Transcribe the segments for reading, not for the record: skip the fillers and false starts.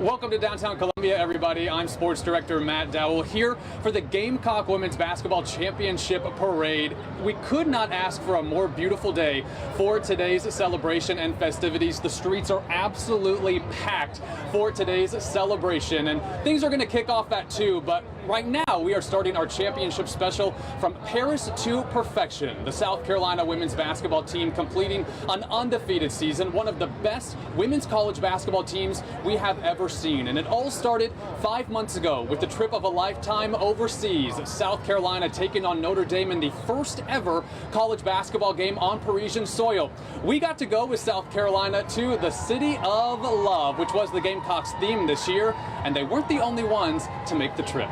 Welcome to downtown Columbia, everybody. I'm Sports Director Matt Dowell here for the Gamecock Women's Basketball Championship Parade. We could not ask for a more beautiful day for today's celebration and festivities. The streets are absolutely packed for today's celebration, and things are going to kick off at 2, but right now we are starting our championship special from Paris to perfection. The South Carolina women's basketball team completing an undefeated season, one of the best women's college basketball teams we have ever seen. And it all started 5 months ago with the trip of a lifetime overseas. South Carolina taking on Notre Dame in the first ever college basketball game on Parisian soil. We got to go with South Carolina to the City of Love, which was the Gamecocks' theme this year, and they weren't the only ones to make the trip.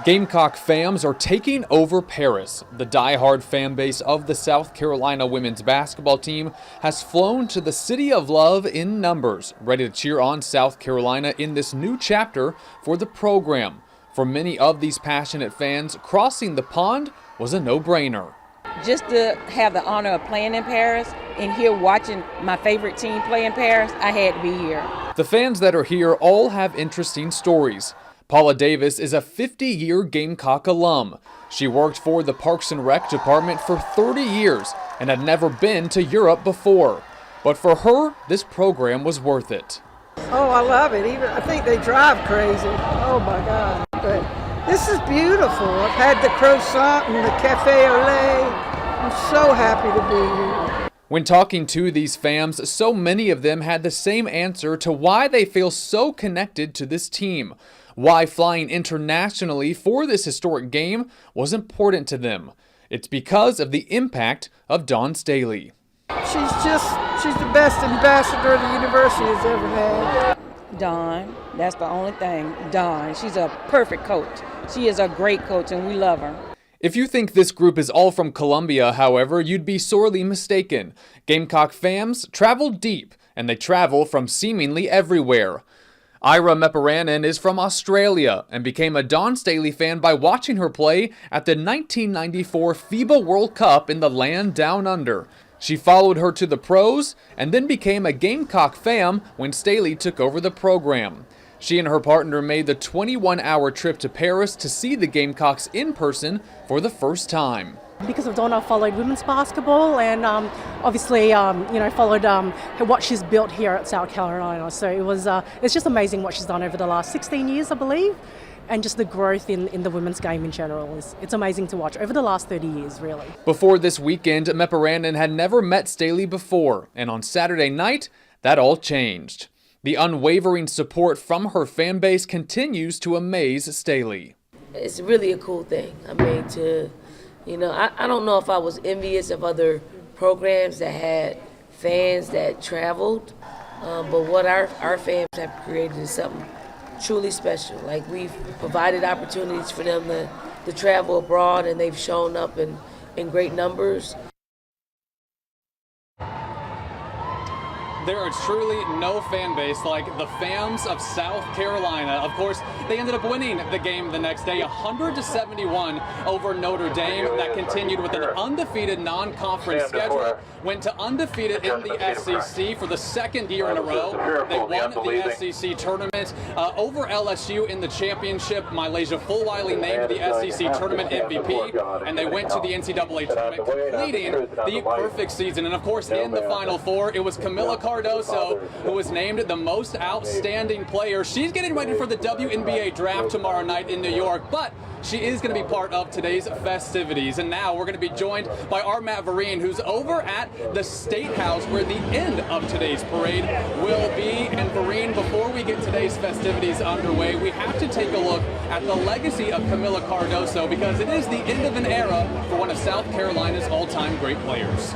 Gamecock fams are taking over Paris. The die-hard fan base of the South Carolina women's basketball team has flown to the City of Love in numbers, ready to cheer on South Carolina in this new chapter for the program. For many of these passionate fans, crossing the pond was a no-brainer. Just to have the honor of playing in Paris and here watching my favorite team play in Paris, I had to be here. The fans that are here all have interesting stories. Paula Davis is a 50-year Gamecock alum. She worked for the Parks and Rec department for 30 years and had never been to Europe before. But for her, this program was worth it. Oh, I love it. Even I think they drive crazy. Oh my God. But this is beautiful. I've had the croissant and the cafe au lait. I'm so happy to be here. When talking to these fams, so many of them had the same answer to why they feel so connected to this team. Why flying internationally for this historic game was important to them. It's because of the impact of Dawn Staley. She's the best ambassador the university has ever had. Dawn, that's the only thing. Dawn, she's a perfect coach. She is a great coach and we love her. If you think this group is all from Columbia, however, you'd be sorely mistaken. Gamecock fams travel deep, and they travel from seemingly everywhere. Ira Meparanen is from Australia and became a Dawn Staley fan by watching her play at the 1994 FIBA World Cup in the land down under. She followed her to the pros and then became a Gamecock fam when Staley took over the program. She and her partner made the 21-hour trip to Paris to see the Gamecocks in person for the first time. Because of Dawn, I followed women's basketball and obviously, followed what she's built here at South Carolina. So it's just amazing what she's done over the last 16 years, I believe, and just the growth in the women's game in general. It's amazing to watch over the last 30 years, really. Before this weekend, Meparanen had never met Staley before, and on Saturday night, that all changed. The unwavering support from her fan base continues to amaze Staley. It's really a cool thing. I mean, I don't know if I was envious of other programs that had fans that traveled, but what our fans have created is something truly special. Like, we've provided opportunities for them to travel abroad, and they've shown up in great numbers. There are truly no fan base like the fams of South Carolina. Of course, they ended up winning the game the next day, 100-71 over Notre Dame. That continued with an undefeated non-conference schedule. Went to undefeated in the SEC for the second year in a row. They won the SEC tournament over LSU in the championship. Mylasia Fulwiley named the SEC tournament MVP, and they went to the NCAA tournament, completing the perfect season. And of course, in the Final Four, it was Camilla Cardoso who was named the most outstanding player. She's getting ready for the WNBA draft tomorrow night in New York, but she is going to be part of today's festivities. And now we're going to be joined by our Matt Vereen, who's over at the State House where the end of today's parade will be. And Vereen, before we get today's festivities underway, we have to take a look at the legacy of Camilla Cardoso, because it is the end of an era for one of South Carolina's all-time great players.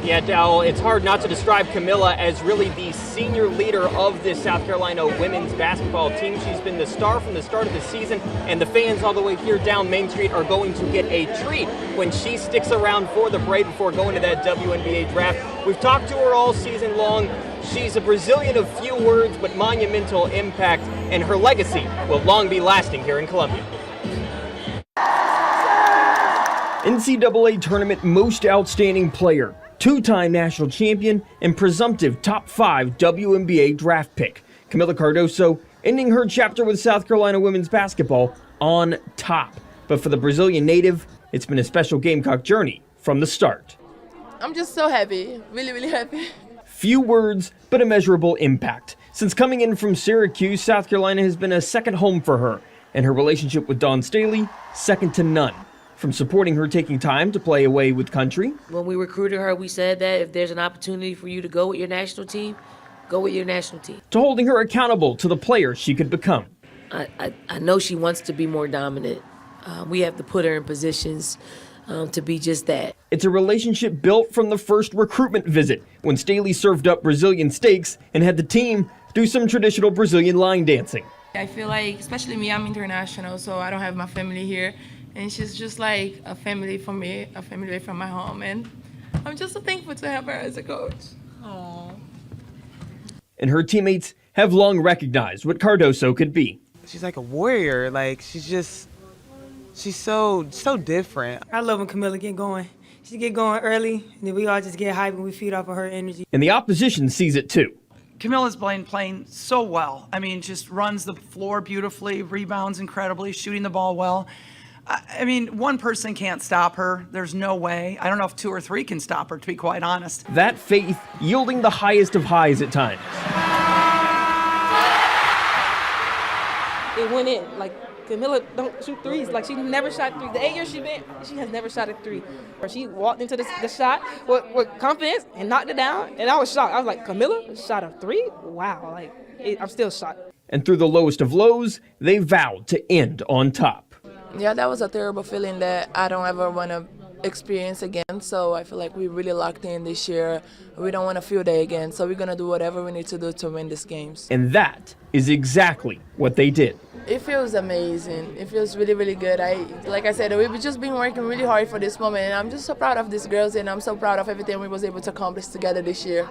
Yeah, Dowell, it's hard not to describe Camilla as really the senior leader of this South Carolina women's basketball team. She's been the star from the start of the season, and the fans all the way here down Main Street are going to get a treat when she sticks around for the parade before going to that WNBA draft. We've talked to her all season long. She's a Brazilian of few words, but monumental impact, and her legacy will long be lasting here in Columbia. NCAA Tournament Most Outstanding Player, two-time national champion, and presumptive top 5 WNBA draft pick. Camila Cardoso ending her chapter with South Carolina women's basketball on top. But for the Brazilian native, it's been a special Gamecock journey from the start. I'm just so happy, really, really happy. Few words, but immeasurable impact. Since coming in from Syracuse, South Carolina has been a second home for her, and her relationship with Dawn Staley, second to none. From supporting her taking time to play away with country. When we recruited her, we said that if there's an opportunity for you to go with your national team, go with your national team. To holding her accountable to the player she could become. I know she wants to be more dominant. We have to put her in positions to be just that. It's a relationship built from the first recruitment visit, when Staley served up Brazilian steaks and had the team do some traditional Brazilian line dancing. I feel like, especially me, I'm international, so I don't have my family here. And she's just like a family for me, a family away from my home. And I'm just so thankful to have her as a coach. Aww. And her teammates have long recognized what Cardoso could be. She's like a warrior. Like, she's so different. I love when Camila get going. She get going early, and then we all just get hyped and we feed off of her energy. And the opposition sees it too. Camilla's playing so well. I mean, just runs the floor beautifully, rebounds incredibly, shooting the ball well. I mean, one person can't stop her. There's no way. I don't know if 2 or 3 can stop her, to be quite honest. That faith yielding the highest of highs at times. It went in. Like, Camila don't shoot threes. Like, she never shot 3. The 8 years she been, she has never shot a 3. Or she walked into the shot with confidence and knocked it down, and I was shocked. I was like, Camila shot a 3? Wow. Like, I'm still shocked. And through the lowest of lows, they vowed to end on top. Yeah, that was a terrible feeling that I don't ever want to experience again. So I feel like we really locked in this year. We don't want to feel that again. So we're going to do whatever we need to do to win these games. And that is exactly what they did. It feels amazing. It feels really, really good. Like I said, we've just been working really hard for this moment. And I'm just so proud of these girls, and I'm so proud of everything we was able to accomplish together this year.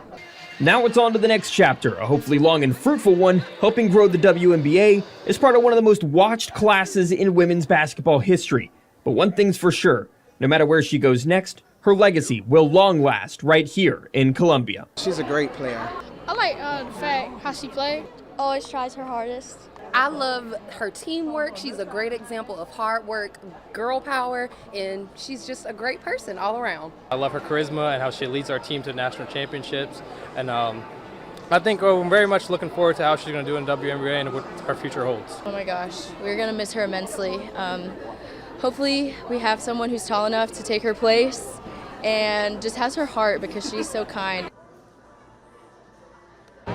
Now it's on to the next chapter, a hopefully long and fruitful one, helping grow the WNBA as part of one of the most watched classes in women's basketball history. But one thing's for sure, no matter where she goes next, her legacy will long last right here in Columbia. She's a great player. I like the fact how she played. Always tries her hardest. I love her teamwork. She's a great example of hard work, girl power, and she's just a great person all around. I love her charisma and how she leads our team to national championships. And I think I'm very much looking forward to how she's going to do in WNBA and what her future holds. Oh my gosh, we're going to miss her immensely. Hopefully we have someone who's tall enough to take her place and just has her heart, because she's so kind.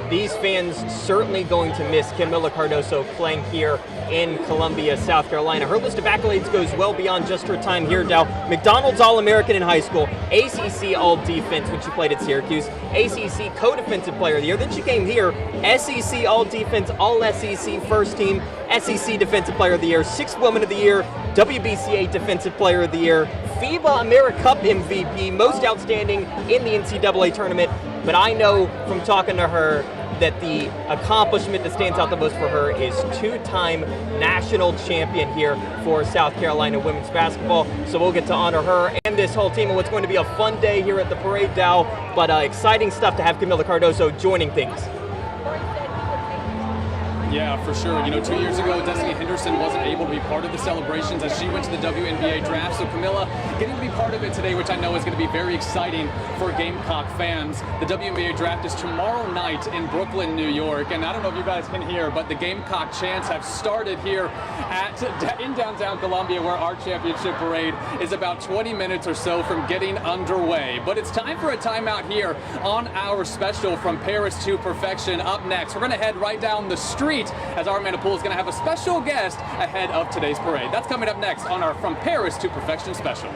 These fans certainly going to miss Camila Cardoso playing here in Columbia, South Carolina. Her list of accolades goes well beyond just her time here, Dow. McDonald's All-American in high school, ACC All-Defense when she played at Syracuse, ACC Co-Defensive Player of the Year. Then she came here, SEC All-Defense, All-SEC First Team, SEC Defensive Player of the Year, Sixth Woman of the Year, WBCA Defensive Player of the Year, FIBA AmeriCup MVP, Most Outstanding in the NCAA Tournament. But I know from talking to her that the accomplishment that stands out the most for her is two-time national champion here for South Carolina women's basketball. So we'll get to honor her and this whole team, and what's going to be a fun day here at the parade, Dow. But exciting stuff to have Camila Cardoso joining things. Yeah, for sure. 2 years ago, Destiny Henderson wasn't able to be part of the celebrations as she went to the WNBA draft. So Camila getting to be part of it today, which I know is going to be very exciting for Gamecock fans. The WNBA draft is tomorrow night in Brooklyn, New York. And I don't know if you guys can hear, but the Gamecock chants have started here in downtown Columbia, where our championship parade is about 20 minutes or so from getting underway. But it's time for a timeout here on our special From Paris to Perfection. Up next, we're going to head right down the street as our Amanda Poole is going to have a special guest ahead of today's parade. That's coming up next on our From Paris to Perfection special.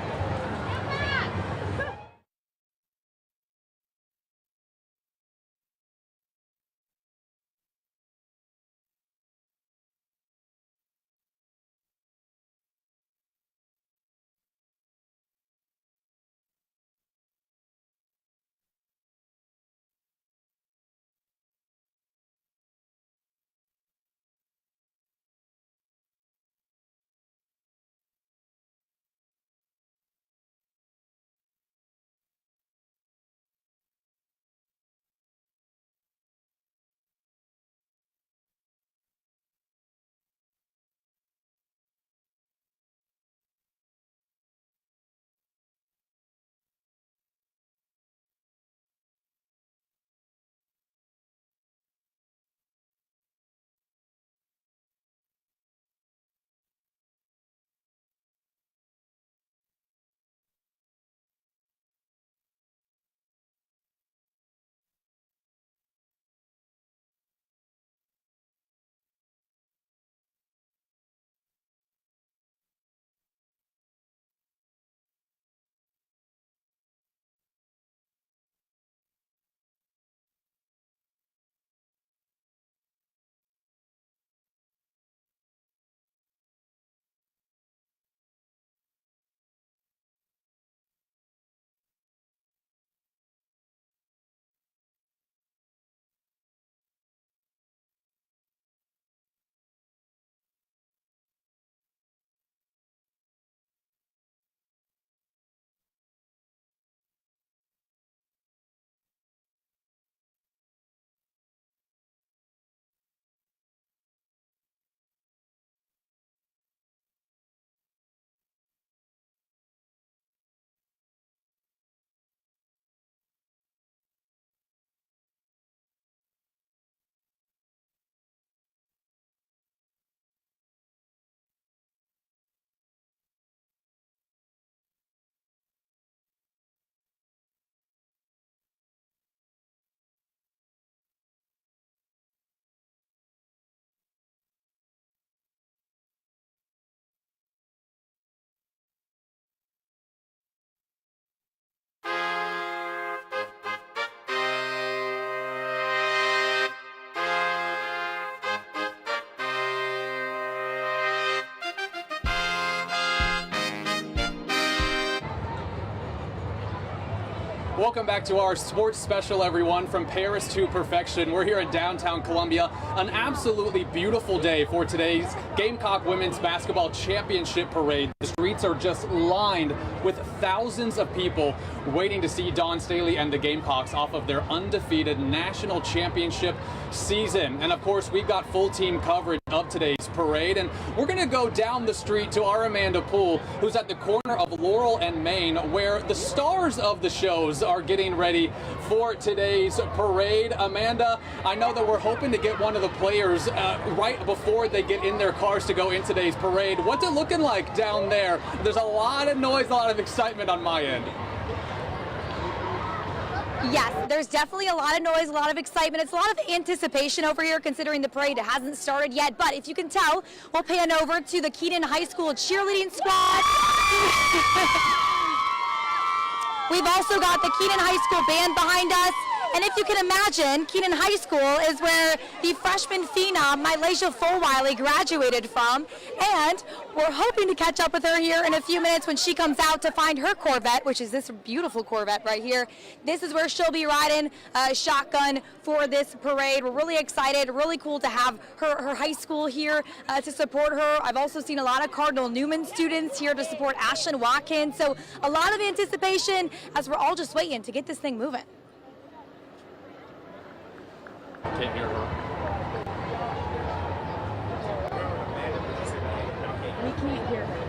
Welcome back to our sports special, everyone, from Paris to Perfection. We're here in downtown Columbia. An absolutely beautiful day for today's Gamecock Women's Basketball Championship Parade. The streets are just lined with thousands of people waiting to see Dawn Staley and the Gamecocks off of their undefeated national championship season. And of course, we've got full team coverage of today's parade. And we're going to go down the street to our Amanda Poole, who's at the corner of Laurel and Main, where the stars of the shows are getting ready for today's parade. Amanda, I know that we're hoping to get one of the players right before they get in their cars to go in today's parade. What's it looking like down there? There's a lot of noise, a lot of excitement on my end. Yes, there's definitely a lot of noise, a lot of excitement. It's a lot of anticipation over here considering the parade hasn't started yet. But if you can tell, we'll pan over to the Keaton High School cheerleading squad. We've also got the Keaton High School band behind us. And if you can imagine, Keaton High School is where the freshman phenom, Mylasia Fulwiley, graduated from. And we're hoping to catch up with her here in a few minutes when she comes out to find her Corvette, which is this beautiful Corvette right here. This is where she'll be riding shotgun for this parade. We're really excited, really cool to have her high school here to support her. I've also seen a lot of Cardinal Newman students here to support Ashlyn Watkins. So a lot of anticipation as we're all just waiting to get this thing moving. Can't hear her. We can't hear her.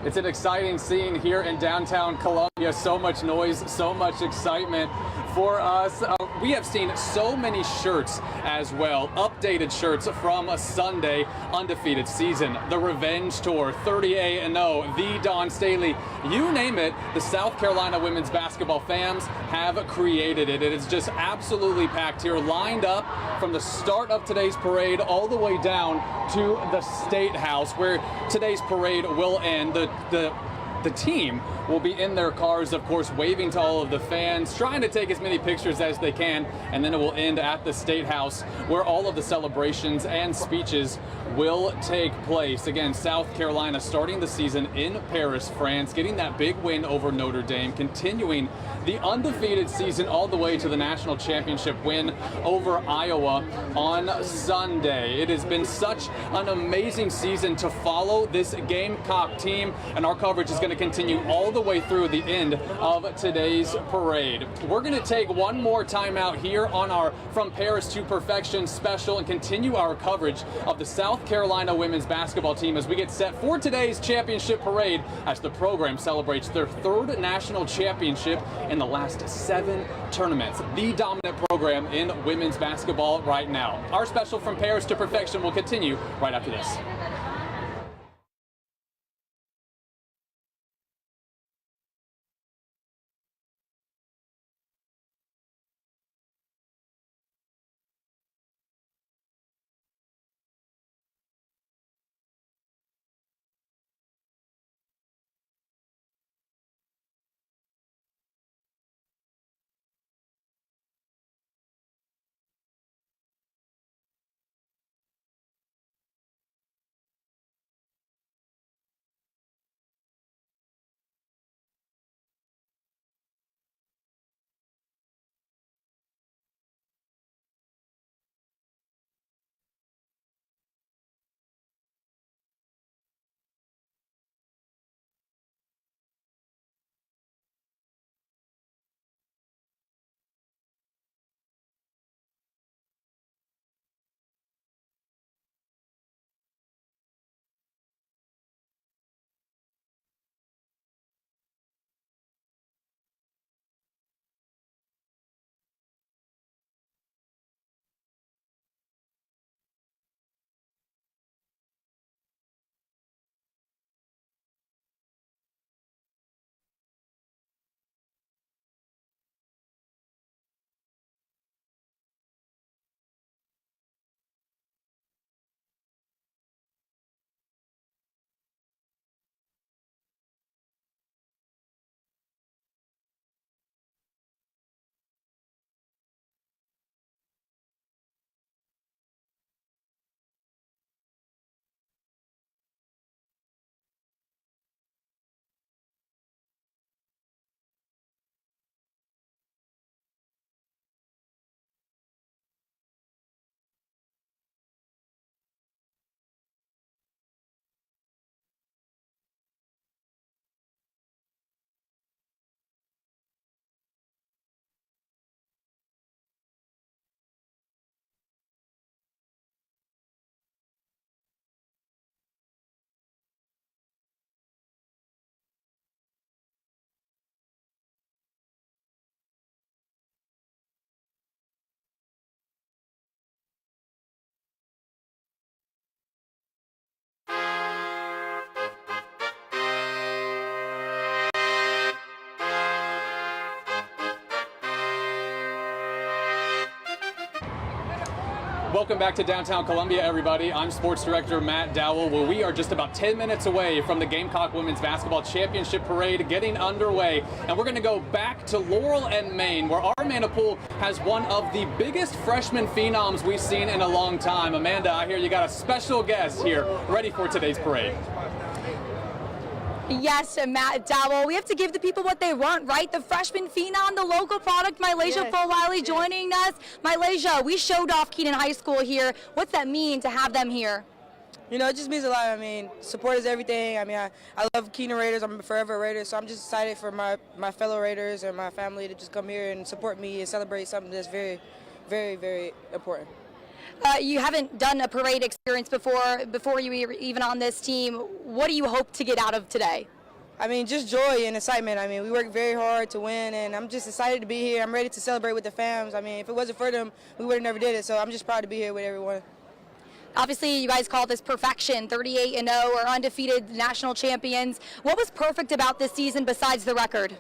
It's an exciting scene here in downtown Columbia. So much noise, so much excitement for us. We have seen so many shirts as well, updated shirts from a Sunday undefeated season, the Revenge Tour, 38-0, the Dawn Staley, you name it, the South Carolina women's basketball fans have created it. It is just absolutely packed here, lined up from the start of today's parade all the way down to the State House, where today's parade will end. The team will be in their cars, of course, waving to all of the fans, trying to take as many pictures as they can, and then it will end at the State House, where all of the celebrations and speeches will take place. Again, South Carolina starting the season in Paris, France, getting that big win over Notre Dame, continuing the undefeated season all the way to the national championship win over Iowa on Sunday. It has been such an amazing season to follow this Gamecock team, and our coverage is going to continue all the way through the end of today's parade. We're going to take one more time out here on our From Paris to Perfection special and continue our coverage of the South Carolina women's basketball team as we get set for today's championship parade as the program celebrates their third national championship in the last 7 tournaments. The dominant program in women's basketball right now. Our special From Paris to Perfection will continue right after this. Welcome back to downtown Columbia, everybody. I'm Sports Director Matt Dowell, where we are just about 10 minutes away from the Gamecock Women's Basketball Championship Parade getting underway. And we're going to go back to Laurel and Maine, where our Amanda Poole has one of the biggest freshman phenoms we've seen in a long time. Amanda, I hear you got a special guest here ready for today's parade. Yes, Matt Dowell. We have to give the people what they want, right? The freshman phenom, the local product, Mylasia Fulwiley joining us. Mylasia, we showed off Kenan High School here. What's that mean to have them here? You know, it just means a lot. I mean, support is everything. I mean, I love Kenan Raiders. I'm forever a Raider, so I'm just excited for my fellow Raiders and my family to just come here and support me and celebrate something that's very, very, very important. You haven't done a parade experience before you were even on this team. What do you hope to get out of today? I mean, just joy and excitement. I mean, we work very hard to win, and I'm just excited to be here. I'm ready to celebrate with the fans. I mean, if it wasn't for them, we would have never did it, so I'm just proud to be here with everyone. Obviously, you guys call this perfection, 38-0, or undefeated national champions. What was perfect about this season besides the record?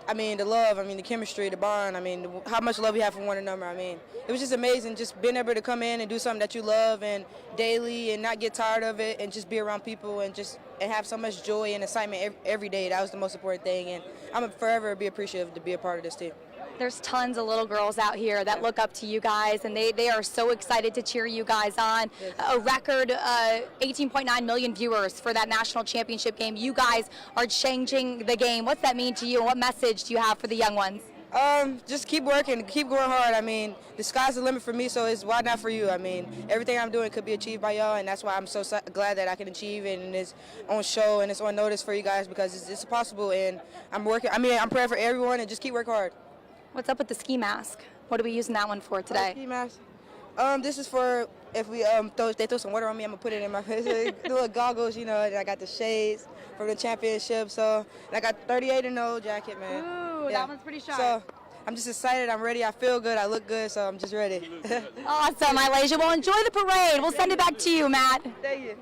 I mean, the love, I mean, the chemistry, the bond, I mean, how much love we have for one another. I mean, it was just amazing just being able to come in and do something that you love and daily and not get tired of it and just be around people and have so much joy and excitement every day. That was the most important thing, and I'm forever be appreciative to be a part of this team. There's tons of little girls out here that look up to you guys, and they are so excited to cheer you guys on. A record 18.9 million viewers for that national championship game. You guys are changing the game. What's that mean to you, and what message do you have for the young ones? Just keep working, keep going hard. I mean, the sky's the limit for me, so it's why not for you? I mean, everything I'm doing could be achieved by y'all, and that's why I'm so glad that I can achieve it, and it's on show and it's on notice for you guys because it's possible, and I'm working. I mean, I'm praying for everyone, and just keep working hard. What's up with the ski mask? What are we using that one for today? Ski mask. This is for if we they throw some water on me, I'm gonna put it in my face. The little goggles, you know. And I got the shades from the championship, so and I got 38-0 jacket, man. Ooh, yeah. That one's pretty sharp. So I'm just excited. I'm ready. I feel good. I look good, so I'm just ready. Awesome, Mylasia. Well, enjoy the parade. We'll send it back to you, Matt. Thank you.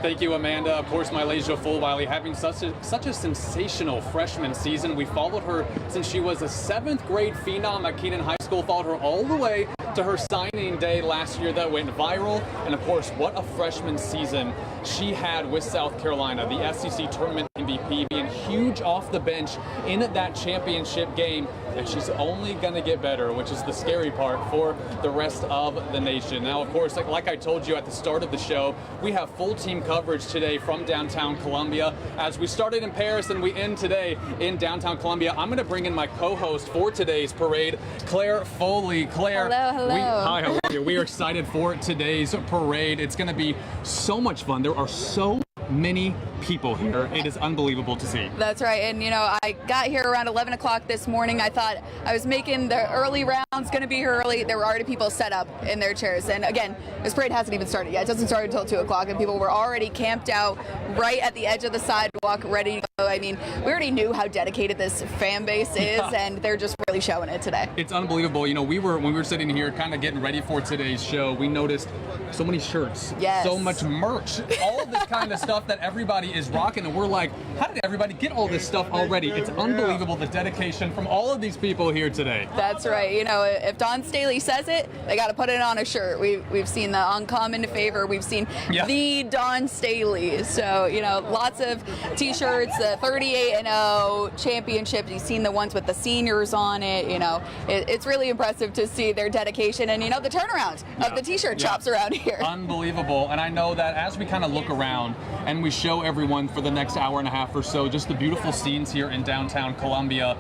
Thank you, Amanda. Of course, Mylasia Fulwiley having such a sensational freshman season. We followed her since she was a 7th grade phenom at Kenan High School, followed her all the way to her signing day last year that went viral. And of course, what a freshman season she had with South Carolina, the SEC tournament MVP, being huge off the bench in that championship game. And she's only going to get better, which is the scary part for the rest of the nation. Now, of course, like I told you at the start of the show, we have full team coverage today from downtown Columbia. As we started in Paris and we end today in downtown Columbia, I'm going to bring in my co-host for today's parade, Claire Foley. Claire, hello. Hi, how are you? We are excited for today's parade. It's going to be so much fun. There are so many people here. It is unbelievable to see. That's right. And, you know, I got here around 11 o'clock this morning. I thought I was making the early rounds, going to be here early. There were already people set up in their chairs. And again, this parade hasn't even started yet. It doesn't start until 2 o'clock. And people were already camped out right at the edge of the sidewalk, ready to go. I mean, we already knew how dedicated this fan base is, and they're just really showing it today. It's unbelievable. You know, when we were sitting here kind of getting ready for today's show, we noticed so many shirts, so much merch, all of this kind of stuff that everybody is rocking, and we're like, how did everybody get all this stuff already? It's unbelievable, the dedication from all of these people here today. That's right. You know, if Dawn Staley says it, they got to put it on a shirt. We've seen the Uncommon Favor. We've seen the Dawn Staley. So, you know, lots of T-shirts, the 38-0 championships. You've seen the ones with the seniors on it. You know, it's really impressive to see their dedication and, you know, the turnaround of the T-shirt shops around here. Unbelievable. And I know that as we kind of look around and we show everyone for the next hour and a half or so just the beautiful scenes here in downtown Columbia,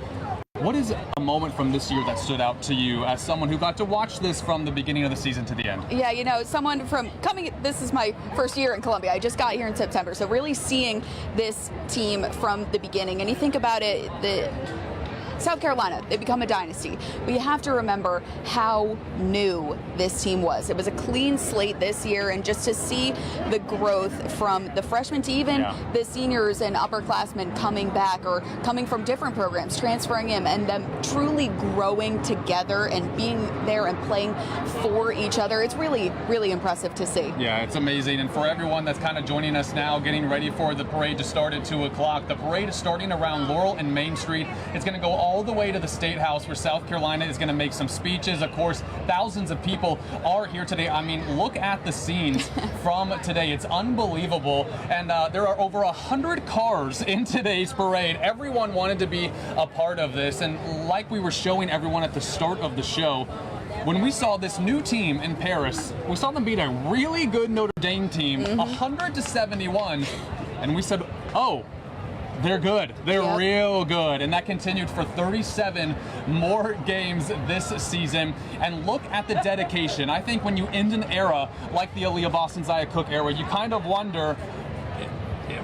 what is a moment from this year that stood out to you as someone who got to watch this from the beginning of the season to the end? Yeah, you know, someone from this is my first year in Columbia. I just got here in September. So really seeing this team from the beginning, and you think about it, South Carolina, they become a dynasty. But you have to remember how new this team was. It was a clean slate this year, and just to see the growth from the freshmen to even the seniors and upperclassmen coming back or coming from different programs, transferring in, and them truly growing together and being there and playing for each other. It's really, really impressive to see. Yeah, it's amazing. And for everyone that's kind of joining us now, getting ready for the parade to start at 2 o'clock, the parade is starting around Laurel and Main Street. It's going to go all the way to the State House where South Carolina is going to make some speeches. Of course, thousands of people are here today. I mean, look at the scenes from today. It's unbelievable. And there are over 100 cars in today's parade. Everyone wanted to be a part of this. And like we were showing everyone at the start of the show, when we saw this new team in Paris, we saw them beat a really good Notre Dame team, 100-71, and we said, oh, they're good. They're real good. And that continued for 37 more games this season. And look at the dedication. I think when you end an era like the Aaliyah Boston-Zia Cook era, you kind of wonder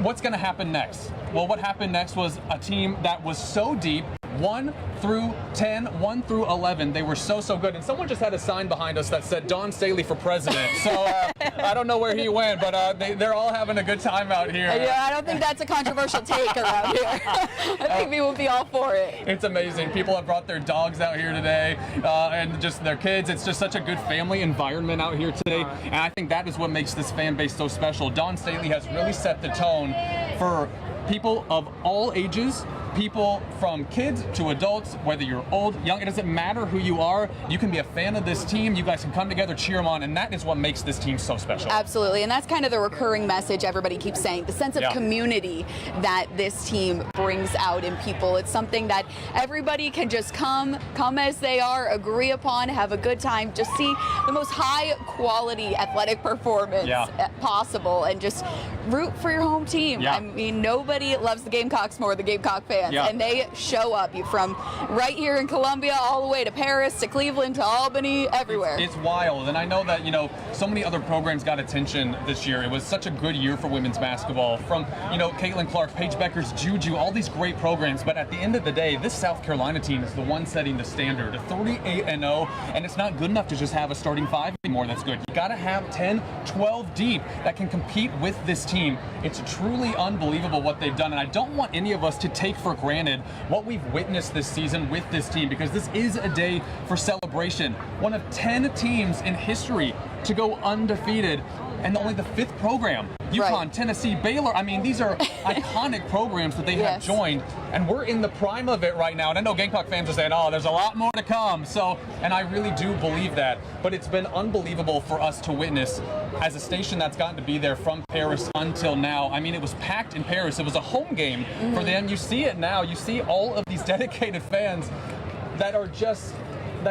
what's going to happen next. Well, what happened next was a team that was so deep, 1 through 10, 1 through 11. They were so good. And someone just had a sign behind us that said Don Staley for president. So I don't know where he went, but they're all having a good time out here. Yeah, I don't think that's a controversial take around here. I think we will be all for it. It's amazing. People have brought their dogs out here today and just their kids. It's just such a good family environment out here today. And I think that is what makes this fan base so special. Don Staley has really set the tone for people of all ages, people from kids to adults, whether you're old, young, it doesn't matter who you are. You can be a fan of this team. You guys can come together, cheer them on, and that is what makes this team so special. Absolutely, and that's kind of the recurring message everybody keeps saying, the sense of community that this team brings out in people. It's something that everybody can just come as they are, agree upon, have a good time, just see the most high quality athletic performance possible, and just root for your home team. I mean, nobody loves the Gamecocks more than the Gamecock fans. And they show up from right here in Columbia all the way to Paris, to Cleveland, to Albany, everywhere. It's wild. And I know that, so many other programs got attention this year. It was such a good year for women's basketball. From, Caitlin Clark, Paige Beckers, Juju, all these great programs. But at the end of the day, this South Carolina team is the one setting the standard. 38-0, and it's not good enough to just have a starting 5 anymore that's good. You got to have 10, 12 deep that can compete with this team. It's truly unbelievable what they've done. And I don't want any of us to take for granted what we've witnessed this season with this team, because this is a day for celebration. One of 10 teams in history to go undefeated, and only the 5th program. UConn, Tennessee, Baylor. I mean, these are iconic programs that they have joined, and we're in the prime of it right now. And I know Gamecock fans are saying, oh, there's a lot more to come. So, and I really do believe that. But it's been unbelievable for us to witness as a station that's gotten to be there from Paris until now. I mean, it was packed in Paris. It was a home game for them. You see it now. You see all of these dedicated fans that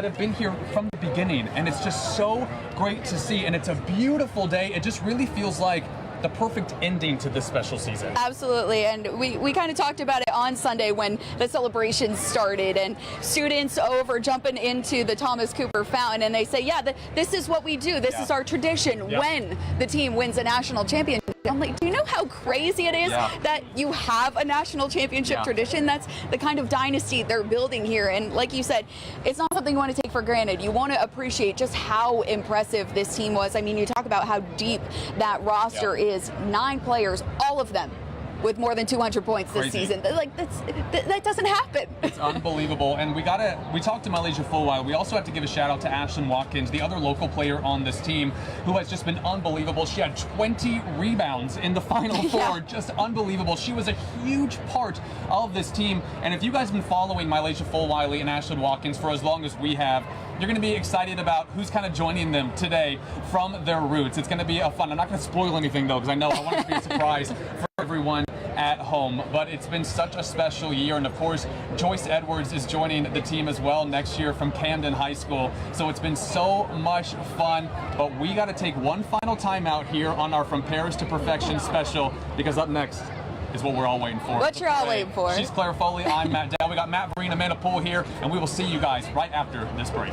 have been here from the beginning, and it's just so great to see, and it's a beautiful day. It just really feels like the perfect ending to this special season. Absolutely, and we kind of talked about it on Sunday when the celebrations started, and students over jumping into the Thomas Cooper Fountain, and they say, this is what we do. This is our tradition when the team wins a national championship. I'm like, do you know how crazy it is that you have a national championship tradition? That's the kind of dynasty they're building here. And like you said, it's not something you want to take for granted. You want to appreciate just how impressive this team was. I mean, you talk about how deep that roster is. 9 players, all of them with more than 200 points this season. Like, that doesn't happen. It's unbelievable. And we talked to Malaysia Fulwile. We also have to give a shout out to Ashlyn Watkins, the other local player on this team, who has just been unbelievable. She had 20 rebounds in the Final Four. Just unbelievable. She was a huge part of this team. And if you guys have been following Malaysia Fulwile and Ashlyn Watkins for as long as we have, you're going to be excited about who's kind of joining them today from their roots. It's going to be a fun. I'm not going to spoil anything, though, because I know I want it to be a surprise for everyone at home. But it's been such a special year. And, of course, Joyce Edwards is joining the team as well next year from Camden High School. So it's been so much fun. But we got to take one final time out here on our From Paris to Perfection special, because up next is what we're all waiting for. What you're all waiting for. She's Claire Foley. I'm Matt Dell. We got Matt Vereen, Amanda Poole here, and we will see you guys right after this break.